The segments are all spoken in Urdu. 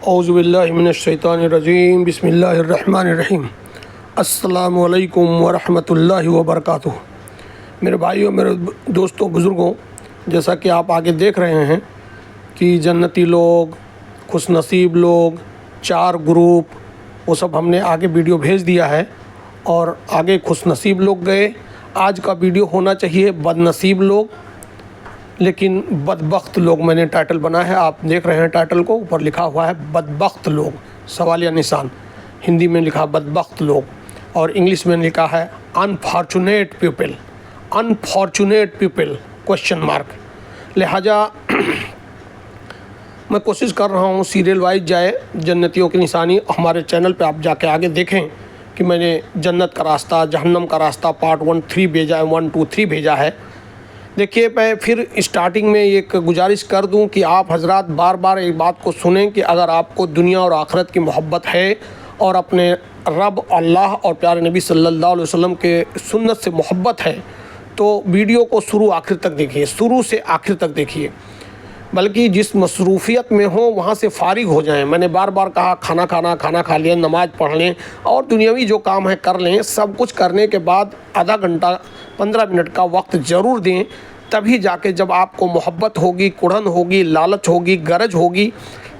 اعوذ باللہ من الشیطان الرجیم بسم اللہ الرحمن الرحیم السلام علیکم ورحمۃ اللہ وبرکاتہ۔ میرے بھائیوں، میرے دوستوں، بزرگوں، جیسا کہ آپ آگے دیکھ رہے ہیں کہ جنتی لوگ، خوش نصیب لوگ، 4 گروپ، وہ سب ہم نے آگے ویڈیو بھیج دیا ہے اور آگے خوش نصیب لوگ گئے۔ آج کا ویڈیو ہونا چاہیے بد نصیب لوگ، لیکن بدبخت لوگ میں نے ٹائٹل بنا ہے۔ آپ دیکھ رہے ہیں ٹائٹل کو، اوپر لکھا ہوا ہے بدبخت لوگ، سوالیہ نشان۔ ہندی میں لکھا بدبخت لوگ اور انگلش میں لکھا ہے unfortunate people, unfortunate people question mark. لہٰذا میں کوشش کر رہا ہوں سیریل وائز جائے جنتیوں کی نشانی۔ ہمارے چینل پہ آپ جا کے آگے دیکھیں کہ میں نے جنت کا راستہ، جہنم کا راستہ پارٹ 1 3 بھیجا ہے، 1 2 3 بھیجا ہے۔ دیکھیے، میں پھر اسٹارٹنگ میں ایک گزارش کر دوں کہ آپ حضرات بار بار ایک بات کو سنیں کہ اگر آپ کو دنیا اور آخرت کی محبت ہے اور اپنے رب اللہ اور پیارے نبی صلی اللہ علیہ وسلم کے سنت سے محبت ہے تو ویڈیو کو شروع آخر تک دیکھیے، شروع سے آخر تک دیکھیے، بلکہ جس مصروفیت میں ہوں وہاں سے فارغ ہو جائیں۔ میں نے بار بار کہا کھانا کھا لیں، نماز پڑھ لیں اور دنیاوی جو کام ہے کر لیں۔ سب کچھ کرنے کے بعد آدھا گھنٹہ 15 منٹ کا وقت ضرور دیں، تبھی جا کے جب آپ کو محبت ہوگی، کڑھن ہوگی، لالچ ہوگی، غرض ہوگی،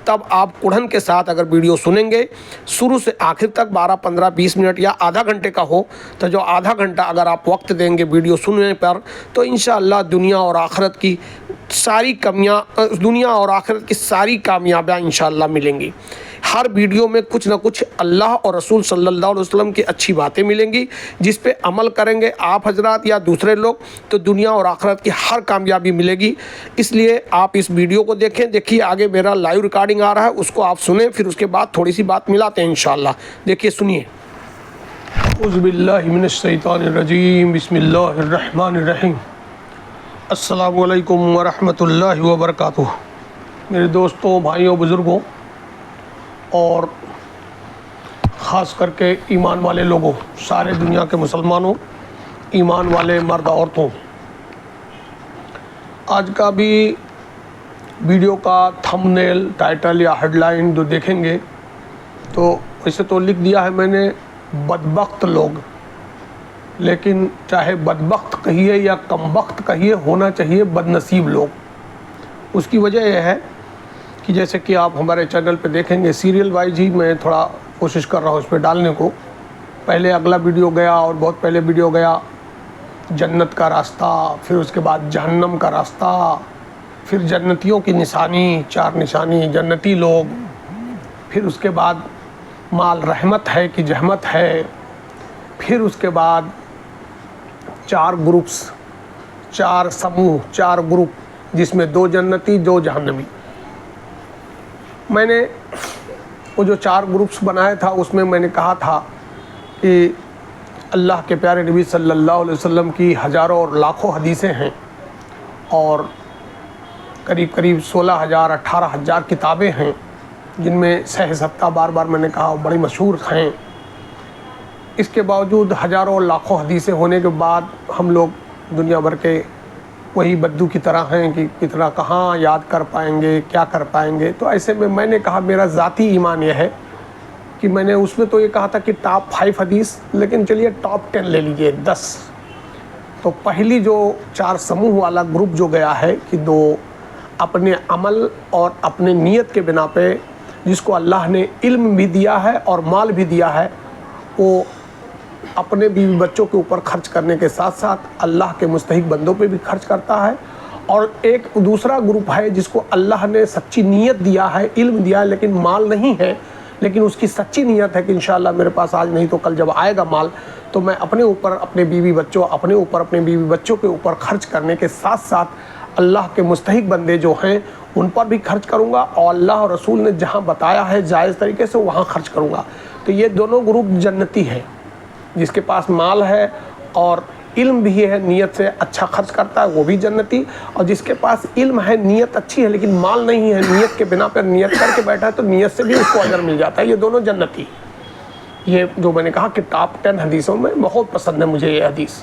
تب آپ کڑھن کے ساتھ اگر ویڈیو سنیں گے شروع سے آخر تک 12 15 20 منٹ یا آدھا گھنٹے کا ہو تو جو آدھا گھنٹہ اگر آپ وقت دیں گے ویڈیو سننے پر تو انشاءاللہ دنیا اور آخرت کی ساری کامیابیاں انشاءاللہ ملیں گی۔ ہر ویڈیو میں کچھ نہ کچھ اللہ اور رسول صلی اللہ علیہ وسلم کی اچھی باتیں ملیں گی، جس پہ عمل کریں گے آپ حضرات یا دوسرے لوگ تو دنیا اور آخرت کی ہر کامیابی ملے گی۔ اس لیے آپ اس ویڈیو کو دیکھیں۔ دیکھیے آگے میرا لائیو ریکارڈنگ آ رہا ہے، اس کو آپ سنیں، پھر اس کے بعد تھوڑی سی بات ملاتے ہیں انشاءاللہ۔ دیکھیے، سنیے۔ اعوذ باللہ من الشیطان الرجیم بسم اللہ الرحمن الرحیم السلام علیکم ورحمۃ اللہ وبرکاتہ۔ میرے دوستوں، بھائیوں، بزرگوں اور خاص کر کے ایمان والے لوگوں، سارے دنیا کے مسلمانوں، ایمان والے مرد عورتوں، آج کا بھی ویڈیو کا تھم نیل، ٹائٹل یا ہیڈ لائن جو دیکھیں گے تو ویسے تو لکھ دیا ہے میں نے بدبخت لوگ، لیکن چاہے بدبخت کہیے یا کم بخت کہیے، ہونا چاہیے بد نصیب لوگ۔ اس کی وجہ یہ ہے کہ جیسے کہ آپ ہمارے چینل پہ دیکھیں گے سیریل وائز ہی میں تھوڑا کوشش کر رہا ہوں اس پہ ڈالنے کو۔ پہلے اگلا ویڈیو گیا اور بہت پہلے ویڈیو گیا جنت کا راستہ، پھر اس کے بعد جہنم کا راستہ، پھر جنتیوں کی نشانی، 4 نشانی جنتی لوگ، پھر اس کے بعد مال رحمت ہے کہ جہمت ہے، پھر اس کے بعد 4 گروپس، 4 سموہ، 4 گروپ، جس میں 2 جنتی 2 جہنمی۔ میں نے وہ جو 4 گروپس بنایا تھا اس میں نے کہا تھا کہ اللہ کے پیارے نبی صلی اللہ علیہ وسلم کی ہزاروں اور لاکھوں حدیثیں ہیں اور قریب 16,000 18,000 کتابیں ہیں، جن میں 6 بار بار میں نے کہا بڑی مشہور ہیں۔ اس کے باوجود ہزاروں اور لاکھوں حدیثیں ہونے کے بعد ہم لوگ دنیا بھر کے وہی بدو کی طرح ہیں کہ کتنا کہاں یاد کر پائیں گے، کیا کر پائیں گے۔ تو ایسے میں نے کہا میرا ذاتی ایمان یہ ہے کہ میں نے اس میں تو یہ کہا تھا کہ ٹاپ 5 حدیث، لیکن چلیے ٹاپ 10 لے لیجئے، 10۔ تو پہلی جو 4 سموہ والا گروپ جو گیا ہے کہ 2 اپنے عمل اور اپنے نیت کے بنا پہ جس کو اللہ نے علم بھی دیا ہے اور مال بھی دیا ہے، وہ اپنے بیوی بچوں کے اوپر خرچ کرنے کے ساتھ ساتھ اللہ کے مستحق بندوں پہ بھی خرچ کرتا ہے۔ اور ایک دوسرا گروپ ہے جس کو اللہ نے سچی نیت دیا ہے، علم دیا ہے، لیکن مال نہیں ہے، لیکن اس کی سچی نیت ہے کہ انشاءاللہ میرے پاس آج نہیں تو کل جب آئے گا مال تو میں اپنے اوپر اپنے بیوی بچوں کے اوپر خرچ کرنے کے ساتھ ساتھ اللہ کے مستحق بندے جو ہیں ان پر بھی خرچ کروں گا اور اللہ اور رسول نے جہاں بتایا ہے جائز طریقے سے وہاں خرچ کروں گا۔ تو یہ دونوں گروپ جنتی ہے، جس کے پاس مال ہے اور علم بھی ہے، نیت سے اچھا خرچ کرتا ہے، وہ بھی جنتی، اور جس کے پاس علم ہے، نیت اچھی ہے لیکن مال نہیں ہے، نیت کے بنا پر نیت کر کے بیٹھا ہے تو نیت سے بھی اس کو اجر مل جاتا ہے۔ یہ دونوں جنتی۔ یہ جو میں نے کہا کہ ٹاپ 10 حدیثوں میں بہت پسند ہے مجھے یہ حدیث۔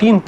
3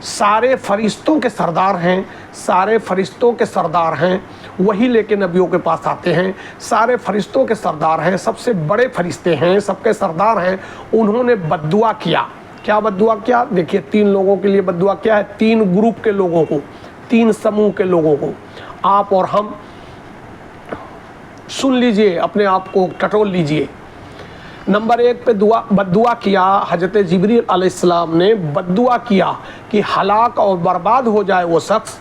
سارے فرشتوں کے سردار ہیں، سارے فرشتوں کے سردار ہیں، وہی لے کے نبیوں کے پاس آتے ہیں، سارے فرشتوں کے سردار ہیں، سب سے بڑے فرشتے ہیں، سب کے سردار ہیں۔ انہوں نے بد دعا کیا۔ کیا بد دعا کیا؟ دیکھیے 3 لوگوں کے لیے بد دعا کیا ہے، 3 گروپ کے لوگوں کو، 3 سموہ کے لوگوں کو۔ آپ اور ہم سن لیجئے، اپنے آپ کو ٹٹول لیجئے۔ نمبر 1 پہ بد دعا کیا، حضرت جبریل علیہ السلام نے بد دعا کیا کہ ہلاک اور برباد ہو جائے وہ شخص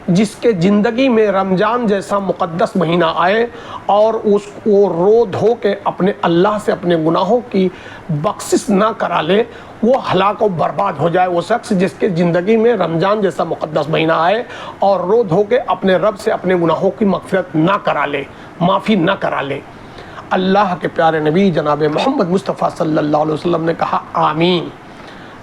جس کے زندگی میں رمضان جیسا مقدس مہینہ آئے اور وہ رو دھو کے اپنے اللہ سے اپنے گناہوں کی بخشش نہ کرا لے۔ وہ ہلاک و برباد ہو جائے وہ شخص جس کے زندگی میں رمضان جیسا مقدس مہینہ آئے اور رو دھو کے اپنے رب سے اپنے گناہوں کی مغفرت نہ کرا لے، معافی نہ کرا لے۔ اللہ کے پیارے نبی جناب محمد مصطفیٰ صلی اللہ علیہ وسلم نے کہا آمین۔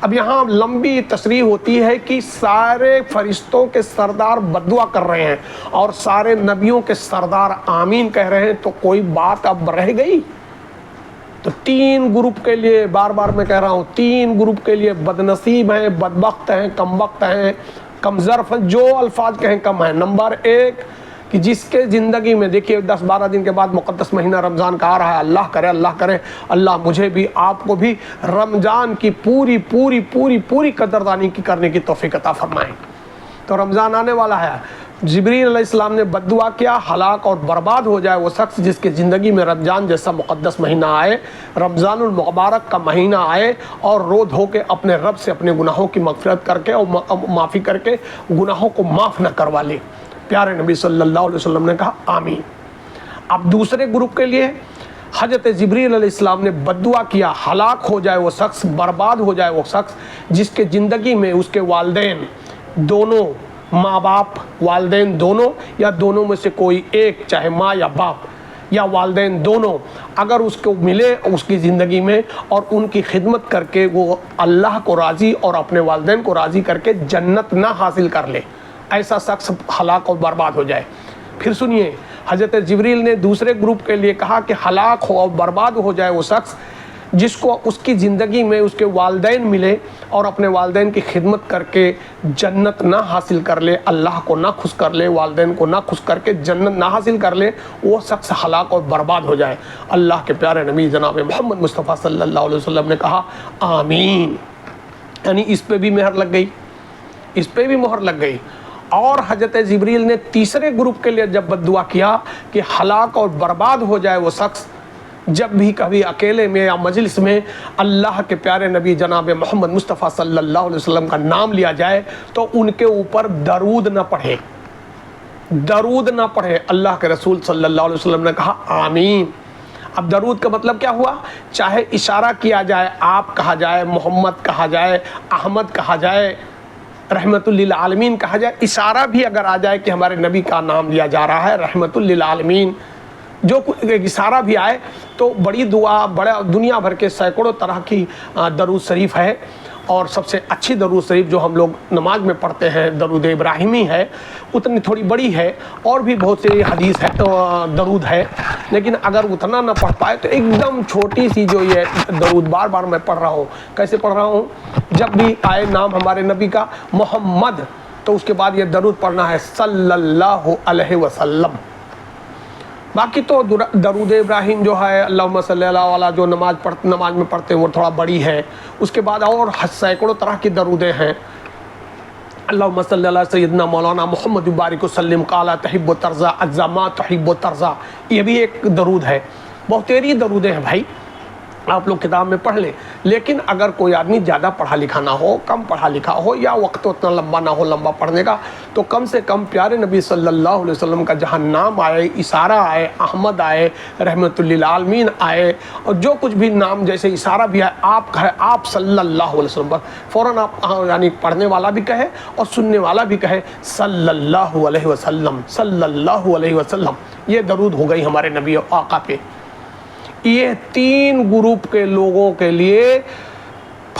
اب یہاں لمبی تشریح ہوتی ہے کہ سارے فرشتوں کے سردار بد دعا کر رہے ہیں اور سارے نبیوں کے سردار آمین کہہ رہے ہیں، تو کوئی بات اب رہ گئی؟ تو 3 گروپ کے لیے، بار بار میں کہہ رہا ہوں، 3 گروپ کے لیے بد نصیب ہیں، بدبخت ہیں، کم وقت ہیں، کم ظرف ہیں، جو الفاظ کہیں کم ہیں۔ نمبر 1 کہ جس کے زندگی میں، دیکھیے 10-12 دن کے بعد مقدس مہینہ رمضان کا آ رہا ہے، اللہ کرے اللہ مجھے بھی آپ کو بھی رمضان کی پوری پوری پوری پوری قدردانی کی کرنے کی توفیق عطا فرمائیں۔ تو رمضان آنے والا ہے۔ جبریل علیہ السلام نے بد دعا کیا، ہلاک اور برباد ہو جائے وہ شخص جس کے زندگی میں رمضان جیسا مقدس مہینہ آئے، رمضان المبارک کا مہینہ آئے اور رو دھو کے اپنے رب سے اپنے گناہوں کی مغفرت کر کے اور معافی کر کے گناہوں کو معاف نہ کروا لے۔ پیارے نبی صلی اللہ علیہ وسلم نے کہا آمین۔ اب دوسرے گروپ کے لیے حضرت جبریل علیہ السلام نے بد دعا کیا، ہلاک ہو جائے وہ شخص، برباد ہو جائے وہ شخص جس کے زندگی میں اس کے والدین دونوں، ماں باپ، والدین دونوں یا دونوں میں سے کوئی ایک، چاہے ماں یا باپ یا والدین دونوں، اگر اس کو ملے اس کی زندگی میں اور ان کی خدمت کر کے وہ اللہ کو راضی اور اپنے والدین کو راضی کر کے جنت نہ حاصل کر لے، ایسا شخص ہلاک اور برباد ہو جائے۔ پھر سنیے، حضرت جبریل نے دوسرے گروپ کے لیے کہا کہ ہلاک ہو اور برباد ہو جائے وہ شخص جس کو اس کی زندگی میں اس کے والدین ملے اور اپنے والدین کی خدمت کر کے جنت نہ حاصل کر لے، اللہ کو نہ خوش کر لے، والدین کو نہ خوش کر کے جنت نہ حاصل کر لے، وہ شخص ہلاک اور برباد ہو جائے۔ اللہ کے پیارے نبی جناب محمد مصطفیٰ صلی اللہ علیہ وسلم نے کہا آمین۔ یعنی اس پہ بھی مہر لگ گئی، اس پہ بھی مہر لگ گئی۔ اور حضرت جبریل نے تیسرے گروپ کے لیے جب بد دعا کیا کہ ہلاک اور برباد ہو جائے وہ شخص جب بھی کبھی اکیلے میں یا مجلس میں اللہ کے پیارے نبی جناب محمد مصطفیٰ صلی اللہ علیہ وسلم کا نام لیا جائے تو ان کے اوپر درود نہ پڑھے، درود نہ پڑھے۔ اللہ کے رسول صلی اللہ علیہ وسلم نے کہا آمین۔ اب درود کا مطلب کیا ہوا؟ چاہے اشارہ کیا جائے، آپ کہا جائے، محمد کہا جائے، احمد کہا جائے، رحمت للعالمین کہا جائے، اشارہ بھی اگر آ جائے کہ ہمارے نبی کا نام لیا جا رہا ہے رحمت للعالمین، جو اشارہ بھی آئے تو بڑی دعا، بڑا دنیا بھر کے سینکڑوں طرح کی درود شریف ہے، اور سب سے اچھی درود شریف جو ہم لوگ نماز میں پڑھتے ہیں درود ابراہیمی ہے، اتنی تھوڑی بڑی ہے، اور بھی بہت سی حدیث ہے درود ہے، لیکن اگر اتنا نہ پڑھ پائے تو ایک دم چھوٹی سی جو یہ درود بار بار میں پڑھ رہا ہوں، کیسے پڑھ رہا ہوں؟ جب بھی آئے نام ہمارے نبی کا محمد تو اس کے بعد یہ درود پڑھنا ہے صلی اللہ علیہ وسلم۔ باقی تو درود ابراہیم جو ہے اللہم صلی اللہ والا جو نماز میں پڑھتے ہیں وہ تھوڑا بڑی ہے، اس کے بعد اور سینکڑوں طرح کی درودیں ہیں۔ اللہم صلی اللہ سیدنا مولانا محمد بارک وسلم قال تحب ترزا اجزا ما تحب ترزا، یہ بھی ایک درود ہے۔ بہتیری درودیں ہیں بھائی، آپ لوگ کتاب میں پڑھ لیں، لیکن اگر کوئی آدمی زیادہ پڑھا لکھا نہ ہو، کم پڑھا لکھا ہو، یا وقت اتنا لمبا نہ ہو لمبا پڑھنے کا، تو کم سے کم پیارے نبی صلی اللہ علیہ وسلم کا جہاں نام آئے، اشارہ آئے، احمد آئے، رحمت للعالمین آئے، اور جو کچھ بھی نام جیسے اشارہ بھی آئے، آپ کہے آپ صلی اللہ علیہ وسلم، فوراً آپ یعنی پڑھنے والا بھی کہے اور سننے والا بھی کہے صلی اللہ علیہ وسلم، صلی اللہ علیہ وسلم، یہ درود ہو گئی ہمارے نبی آقا پہ۔ یہ 3 گروپ کے لوگوں کے لیے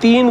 3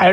@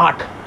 8,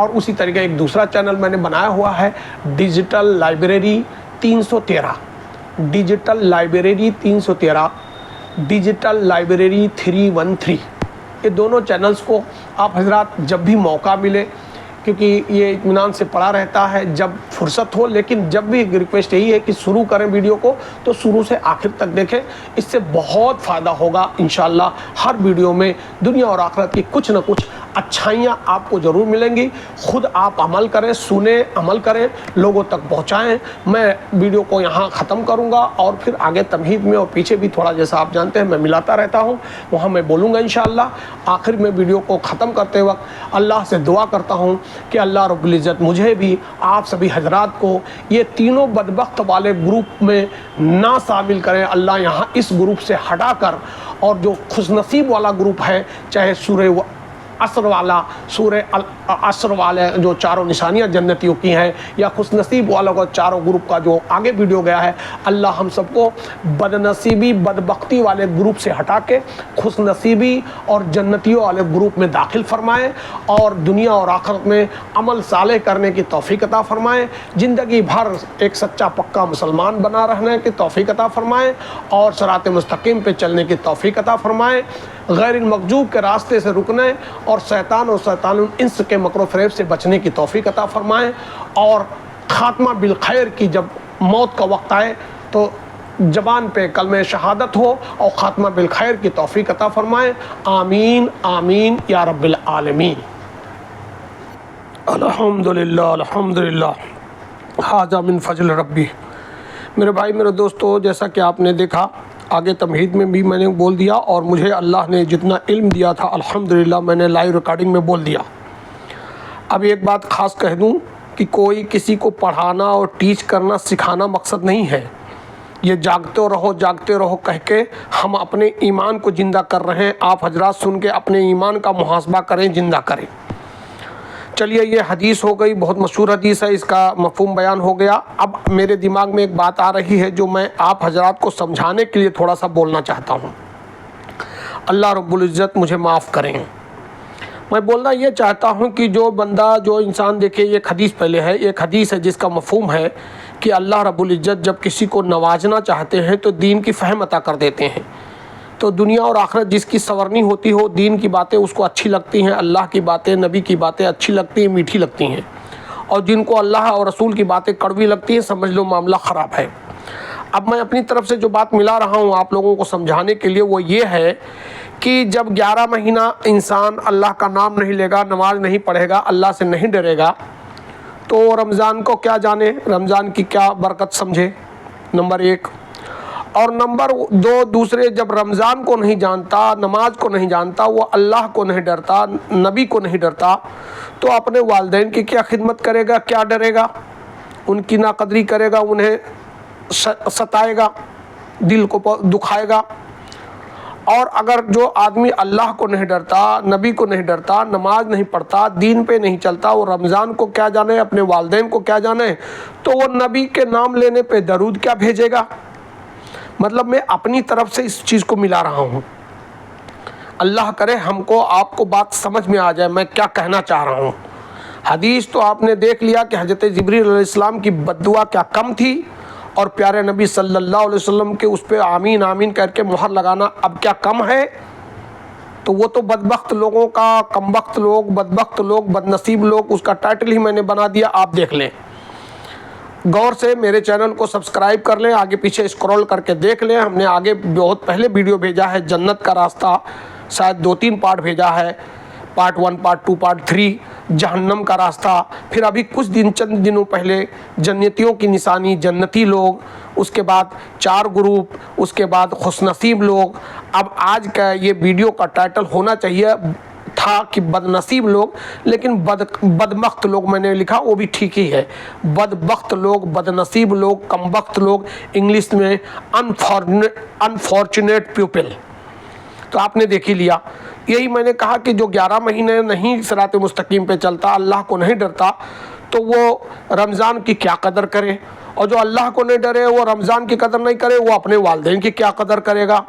اور اسی طریقے ایک دوسرا چینل میں نے بنایا ہوا ہے digital library 313، digital library 313، digital library 313۔ یہ دونوں چینلز کو آپ حضرات جب بھی موقع ملے، کیونکہ یہ اطمینان سے پڑا رہتا ہے جب فرصت ہو، لیکن جب بھی ریکویسٹ یہی ہے کہ شروع کریں ویڈیو کو تو شروع سے آخر تک دیکھیں، اس سے بہت فائدہ ہوگا انشاءاللہ۔ ہر ویڈیو میں دنیا اور آخرت کی کچھ نہ کچھ اچھائیاں آپ کو ضرور ملیں گی۔ خود آپ عمل کریں، سنیں، عمل کریں، لوگوں تک پہنچائیں۔ میں ویڈیو کو یہاں ختم کروں گا اور پھر آگے تمہید میں اور پیچھے بھی تھوڑا جیسا آپ جانتے ہیں میں ملاتا رہتا ہوں، وہاں میں بولوں گا انشاءاللہ۔ آخر میں ویڈیو کو ختم کرتے وقت اللہ سے دعا کرتا ہوں کہ اللہ رب العزت مجھے بھی آپ سبھی حضرات کو یہ تینوں بدبخت والے گروپ میں نہ شامل کریں۔ اللہ یہاں اس گروپ سے ہٹا کر اور جو خوش نصیب والا گروپ ہے، چاہے سورہ عصر والا، سورہ عصر والے جو چاروں نشانیاں جنتیوں کی ہیں، یا خوش نصیب والا کا چاروں گروپ کا جو آگے ویڈیو گیا ہے، اللہ ہم سب کو بد نصیبی بدبختی والے گروپ سے ہٹا کے خوش نصیبی اور جنتیوں والے گروپ میں داخل فرمائے، اور دنیا اور آخرت میں عمل صالح کرنے کی توفیق عطا فرمائے، زندگی بھر ایک سچا پکا مسلمان بنا رہنے کی توفیق عطا فرمائے، اور صراط مستقیم پہ چلنے کی توفیق عطا فرمائے، غیر المغضوب کے راستے سے رکنے اور شیطان الانس کے مکر و فریب سے بچنے کی توفیق عطا فرمائیں، اور خاتمہ بالخیر کی جب موت کا وقت آئے تو زبان پہ کلمہ شہادت ہو اور خاتمہ بالخیر کی توفیق عطا فرمائیں۔ آمین آمین یا رب العالمین۔ الحمدللہ الحمدللہ ھذا من فضل ربی۔ میرے بھائی میرے دوستو، جیسا کہ آپ نے دیکھا آگے تمہید میں بھی میں نے بول دیا، اور مجھے اللہ نے جتنا علم دیا تھا الحمدللہ میں نے لائیو ریکارڈنگ میں بول دیا۔ اب ایک بات خاص کہہ دوں کہ کوئی کسی کو پڑھانا اور ٹیچ کرنا سکھانا مقصد نہیں ہے۔ یہ جاگتے رہو کہہ کے ہم اپنے ایمان کو زندہ کر رہے ہیں۔ آپ حضرات سن کے اپنے ایمان کا محاسبہ کریں، زندہ کریں۔ چلیے، یہ حدیث ہو گئی، بہت مشہور حدیث ہے، اس کا مفہوم بیان ہو گیا۔ اب میرے دماغ میں ایک بات آ رہی ہے جو میں آپ حضرات کو سمجھانے کے لیے تھوڑا سا بولنا چاہتا ہوں۔ اللہ رب العزت مجھے معاف کریں۔ میں بولنا یہ چاہتا ہوں کہ جو بندہ، جو انسان، دیکھے ایک حدیث پہلے ہے، ایک حدیث ہے جس کا مفہوم ہے کہ اللہ رب العزت جب کسی کو نوازنا چاہتے ہیں تو دین کی فہم عطا کر دیتے ہیں۔ تو دنیا اور آخرت جس کی سنورنی ہوتی ہو، دین کی باتیں اس کو اچھی لگتی ہیں، اللہ کی باتیں، نبی کی باتیں اچھی لگتی ہیں، میٹھی لگتی ہیں، اور جن کو اللہ اور رسول کی باتیں کڑوی لگتی ہیں، سمجھ لو معاملہ خراب ہے۔ اب میں اپنی طرف سے جو بات ملا رہا ہوں آپ لوگوں کو سمجھانے کے لیے، وہ یہ ہے کہ جب 11 مہینہ انسان اللہ کا نام نہیں لے گا، نماز نہیں پڑھے گا، اللہ سے نہیں ڈرے گا، تو رمضان کو کیا جانے، رمضان کی کیا برکت سمجھے، نمبر 1۔ اور نمبر 2، دوسرے جب رمضان کو نہیں جانتا، نماز کو نہیں جانتا، وہ اللہ کو نہیں ڈرتا، نبی کو نہیں ڈرتا، تو اپنے والدین کی کیا خدمت کرے گا، کیا ڈرے گا، ان کی ناقدری کرے گا، انہیں ستائے گا، دل کو دکھائے گا۔ اور اگر جو آدمی اللہ کو نہیں ڈرتا، نبی کو نہیں ڈرتا، نماز نہیں پڑھتا، دین پہ نہیں چلتا، وہ رمضان کو کیا جانے، اپنے والدین کو کیا جانے، تو وہ نبی کے نام لینے پہ درود کیا بھیجے گا۔ مطلب میں اپنی طرف سے اس چیز کو ملا رہا ہوں۔ اللہ کرے ہم کو آپ کو بات سمجھ میں آ جائے میں کیا کہنا چاہ رہا ہوں۔ حدیث تو آپ نے دیکھ لیا کہ حضرت جبریل علیہ السلام کی بد دعا کیا کم تھی، اور پیارے نبی صلی اللہ علیہ وسلم کے اس پہ آمین آمین کر کے مہر لگانا اب کیا کم ہے۔ تو وہ تو بدبخت لوگوں کا، کمبخت لوگ، بدبخت لوگ، بدنصیب لوگ، اس کا ٹائٹل ہی میں نے بنا دیا، آپ دیکھ لیں غور سے، میرے چینل کو سبسکرائب کر لیں، آگے پیچھے اسکرول کر کے دیکھ لیں۔ ہم نے آگے بہت پہلے ویڈیو بھیجا ہے، جنت کا راستہ، شاید 2-3 پارٹ بھیجا ہے، پارٹ 1، پارٹ 2، پارٹ 3، جہنم کا راستہ، پھر ابھی کچھ چند دنوں پہلے جنتیوں کی نشانی، جنتی لوگ، اس کے بعد 4 گروپ، اس کے بعد خوش نصیب لوگ۔ اب آج کا یہ ویڈیو کا ٹائٹل ہونا چاہیے تھا کہ بد نصیب لوگ، لیکن بدبخت لوگ میں نے لکھا، وہ بھی ٹھیک ہی ہے۔ بدبخت لوگ، بد نصیب لوگ، کمبخت لوگ، انگلش میں انفارچونیٹ پیپل۔ تو آپ نے دیکھ ہی لیا، یہی میں نے کہا کہ جو 11 مہینے نہیں صراط مستقیم پہ چلتا، اللہ کو نہیں ڈرتا، تو وہ رمضان کی کیا قدر کرے، اور جو اللہ کو نہیں ڈرے وہ رمضان کی قدر نہیں کرے، وہ اپنے والدین کی کیا قدر کرے گا؟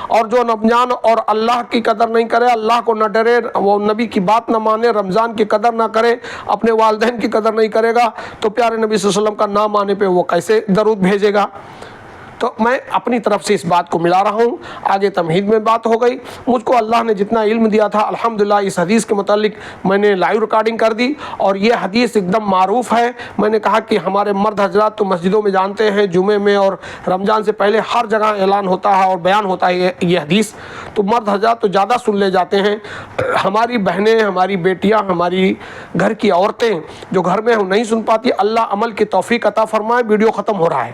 اور جو رمضان اور اللہ کی قدر نہیں کرے، اللہ کو نہ ڈرے، وہ نبی کی بات نہ مانے، رمضان کی قدر نہ کرے، اپنے والدین کی قدر نہیں کرے گا، تو پیارے نبی صلی اللہ علیہ وسلم کا نام آنے پہ وہ کیسے درود بھیجے گا؟ تو میں اپنی طرف سے اس بات کو ملا رہا ہوں۔ آگے تمہید میں بات ہو گئی، مجھ کو اللہ نے جتنا علم دیا تھا الحمدللہ اس حدیث کے متعلق میں نے لائیو ریکارڈنگ کر دی، اور یہ حدیث ایک دم معروف ہے۔ میں نے کہا کہ ہمارے مرد حضرات تو مسجدوں میں جانتے ہیں، جمعے میں اور رمضان سے پہلے ہر جگہ اعلان ہوتا ہے اور بیان ہوتا ہے یہ حدیث، تو مرد حضرات تو زیادہ سن لے جاتے ہیں۔ ہماری بہنیں، ہماری بیٹیاں، ہماری گھر کی عورتیں جو گھر میں نہیں سن پاتی، اللہ عمل کی توفیق عطا فرمائے۔ ویڈیو ختم ہو رہا ہے۔